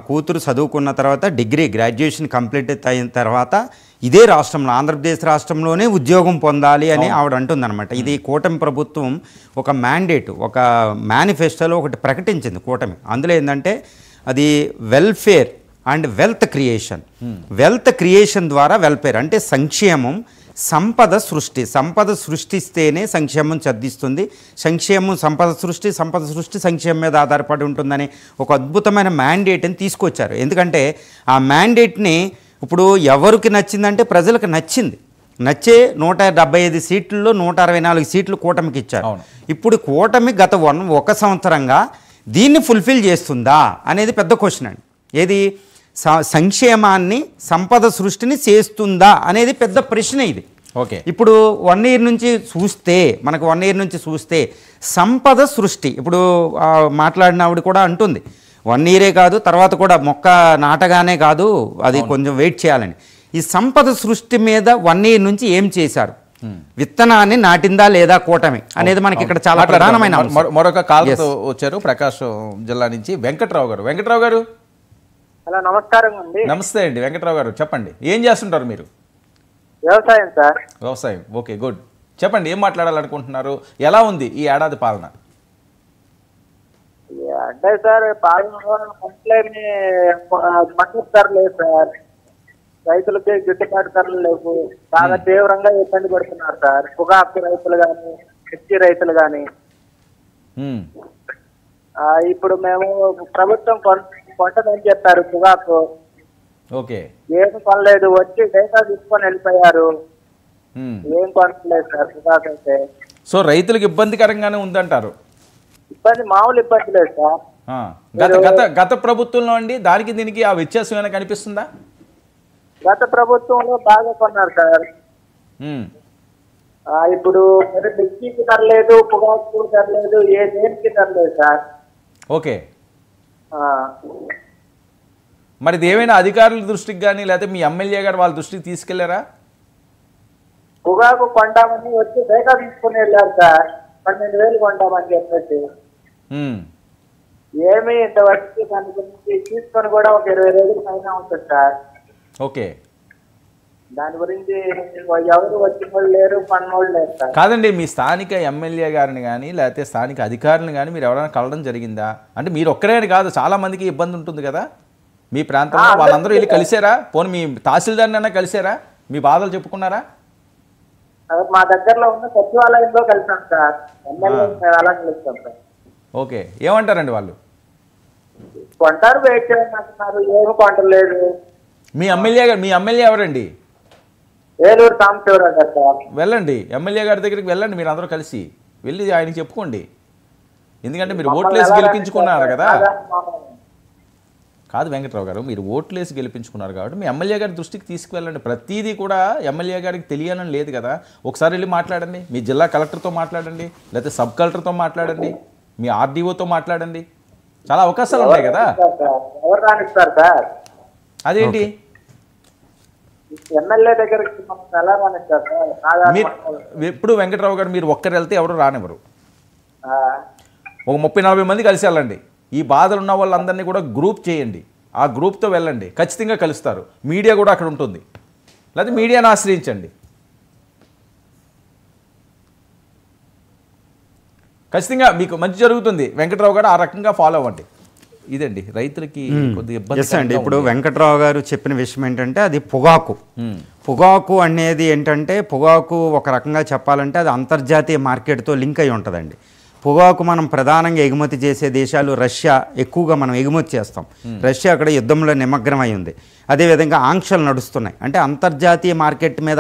కూతురు చదువుకున్న తర్వాత డిగ్రీ గ్రాడ్యుయేషన్ కంప్లీట్ అయిన తర్వాత ఇదే రాష్ట్రంలో ఆంధ్రప్రదేశ్ రాష్ట్రంలోనే ఉద్యోగం పొందాలి అని ఆవిడ అంటుందన్నమాట. ఇది కూటమి ప్రభుత్వం ఒక మ్యాండేట్, ఒక మేనిఫెస్టోలో ఒకటి ప్రకటించింది కూటమి. అందులో ఏంటంటే అది welfare and wealth creation. Wealth creation ద్వారా వెల్ఫేర్ అంటే సంక్షేమం, సంపద సృష్టిస్తేనే సంక్షేమం చదిస్తుంది. సంపద సృష్టి సంక్షేమం మీద ఆధారపడి ఉంటుందని ఒక అద్భుతమైన మ్యాండేట్ని తీసుకొచ్చారు. ఎందుకంటే ఆ మ్యాండేట్ని ఇప్పుడు ఎవరికి నచ్చిందంటే ప్రజలకు నచ్చే 175 సీట్లలో 164 సీట్లు కూటమికి ఇచ్చారు. ఇప్పుడు కూటమి గత ఒక సంవత్సరంగా దీన్ని ఫుల్ఫిల్ చేస్తుందా అనేది పెద్ద క్వశ్చన్ అండి. ఏది సంక్షేమాన్ని సంపద సృష్టిని చేస్తుందా అనేది పెద్ద ప్రశ్న ఇది. ఓకే, ఇప్పుడు 1 ఇయర్ నుంచి చూస్తే మనకు 1 ఇయర్ నుంచి చూస్తే సంపద సృష్టి ఇప్పుడు మాట్లాడిన ఆవిడ కూడా అంటుంది 1 ఇయరే కాదు తర్వాత కూడా మొక్క నాటగానే కాదు, అది కొంచెం వెయిట్ చేయాలని. ఈ సంపద సృష్టి మీద 1 ఇయర్ నుంచి ఏం చేశారు, విత్తనాన్ని నాటిందా లేదా కూటమి అనేది మనకి ఇక్కడ చాలా ప్రధానమైన. మరొక కాల్తో వచ్చారు ప్రకాశం జిల్లా నుంచి వెంకట్రావు గారు. హలో, నమస్కారం అండి. నమస్తే అండి వెంకట్రావు గారు, చెప్పండి ఏం చేస్తుంటారు మీరు? వ్యవసాయం సార్. వ్యవసాయం, ఓకే గుడ్. చెప్పండి ఏం మాట్లాడాలనుకుంటున్నారు, ఎలా ఉంది ఈ ఏడాది పాలన? అంటే సార్ పాలనలో పంటలేని మద్దతు ధర లేదు సార్, రైతులకి గిట్టుబాటు ధరలు లేవు, చాలా తీవ్రంగా ఇబ్బంది పడుతున్నారు సార్. పొగాకు రైతులు కానీ మిర్చి రైతులు కానీ. ఇప్పుడు మేము ప్రభుత్వం కొంటదని చెప్పారు పొగాకు, ఓకే ఏమి కొనలేదు, వచ్చి డేటా తీసుకొని వెళ్ళిపోయారు, ఏం కొనలేదు సార్ పొగాకు అయితే. సో రైతులకు ఇబ్బందికరంగానే ఉందంటారు? ఇబ్బంది మామూలు ఇబ్బంది లేదు సార్. గత ప్రభుత్వంలో అండి దానికి దీనికి ఆ వ్యత్యాసం ఏమైనా కనిపిస్తుందా? గత ప్రభుత్వంలో బాగా కొన్నారు సార్. ఇప్పుడు మిర్చికి ధర లేదు, పొగాకు ధర లేదు, ఏ దేనికి ధర లేదు సార్. ఓకే, మరి ఇది ఏమైనా అధికారుల దృష్టికి కానీ లేకపోతే మీ ఎమ్మెల్యే గారు వాళ్ళ దృష్టికి తీసుకెళ్లారా? పొగాకు కొంటామని వచ్చి డేటా తీసుకుని వెళ్ళారు సార్, 12,000 కొంటామని చెప్పేసి. ఏమి ఇంతవరకు దాని గురించి తీసుకొని కూడా ఒక 20 రోజులు పైన ఉంటుంది సార్. ఓకే, దాని గురించి ఎవరు వచ్చిన వాళ్ళు లేరు, పన్నోళ్ళు లేరు సార్. కాదండి, మీ స్థానిక ఎమ్మెల్యే గారిని కానీ లేకపోతే స్థానిక అధికారులను కానీ మీరు ఎవరైనా కలవడం జరిగిందా? అంటే మీరు ఒక్కరే కాదు, చాలా మందికి ఇబ్బంది ఉంటుంది కదా మీ ప్రాంతంలో, వాళ్ళందరూ వెళ్ళి కలిసారా? పోనీ మీ తహసీల్దార్ని అన్నా కలిసారా? మీ బాధలు చెప్పుకున్నారా? మా దగ్గరలో ఉన్న సచివాలయంలో కలిసాం సార్, ఎమ్మెల్యే అలా కలుస్తాం సార్. ఓకే, ఏమంటారండి వాళ్ళు? కొంటారు, వెయిట్ చేయమంటున్నారు, ఏమి కొంటలేదు. మీ ఎమ్మెల్యే ఎవరండి? ఏలూరు సాంబశివరావు గారు సార్. వెళ్ళండి, ఎమ్మెల్యే గారి దగ్గరికి వెళ్ళండి, మీరు అందరూ కలిసి వెళ్ళి ఆయనకి చెప్పుకోండి. ఎందుకంటే మీరు ఓట్లేసి గెలిపించుకున్నారు కదా. కాదు వెంకట్రావు గారు, మీరు ఓట్లేసి గెలిపించుకున్నారు కాబట్టి మీ ఎమ్మెల్యే గారి దృష్టికి తీసుకువెళ్ళండి. ప్రతిదీ కూడా ఎమ్మెల్యే గారికి తెలియాలని లేదు కదా. ఒకసారి వెళ్ళి మాట్లాడండి, మీ జిల్లా కలెక్టర్తో మాట్లాడండి, లేకపోతే సబ్ కలెక్టర్తో మాట్లాడండి, మీ ఆర్డీఓతో మాట్లాడండి, చాలా అవకాశాలు ఉన్నాయి కదా. ఎవరు రానిస్తారు సార్? అదేంటి ఎమ్మెల్యే దగ్గరికి ఎలా రానిస్తారు సార్? మీరు ఎప్పుడు వెంకట్రావు గారు మీరు ఒక్కరు వెళ్తే ఎవరు రానివ్వరు. ఒక 30-40 మంది కలిసి వెళ్ళండి. ఈ బాధలు ఉన్న వాళ్ళందరినీ కూడా గ్రూప్ చేయండి, ఆ గ్రూప్తో వెళ్ళండి, ఖచ్చితంగా కలుస్తారు. మీడియా కూడా అక్కడ ఉంటుంది, లేకపోతే మీడియాను ఆశ్రయించండి, ఖచ్చితంగా మీకు మంచి జరుగుతుంది. వెంకట్రావు గారు ఆ రకంగా ఫాలో అవ్వండి. ఇదండి రైతులకి కొద్దిగా ఇబ్బంది అండి. ఇప్పుడు వెంకట్రావు గారు చెప్పిన విషయం ఏంటంటే అది పొగాకు అనేది ఏంటంటే పొగాకు ఒక రకంగా చెప్పాలంటే అది అంతర్జాతీయ మార్కెట్తో లింక్ అయి ఉంటుందండి. పొగాకు మనం ప్రధానంగా ఎగుమతి చేసే దేశాలు రష్యా ఎక్కువగా మనం ఎగుమతి చేస్తాం. రష్యా అక్కడ యుద్ధంలో నిమగ్నమై ఉంది. అదేవిధంగా ఆంక్షలు నడుస్తున్నాయి. అంటే అంతర్జాతీయ మార్కెట్ మీద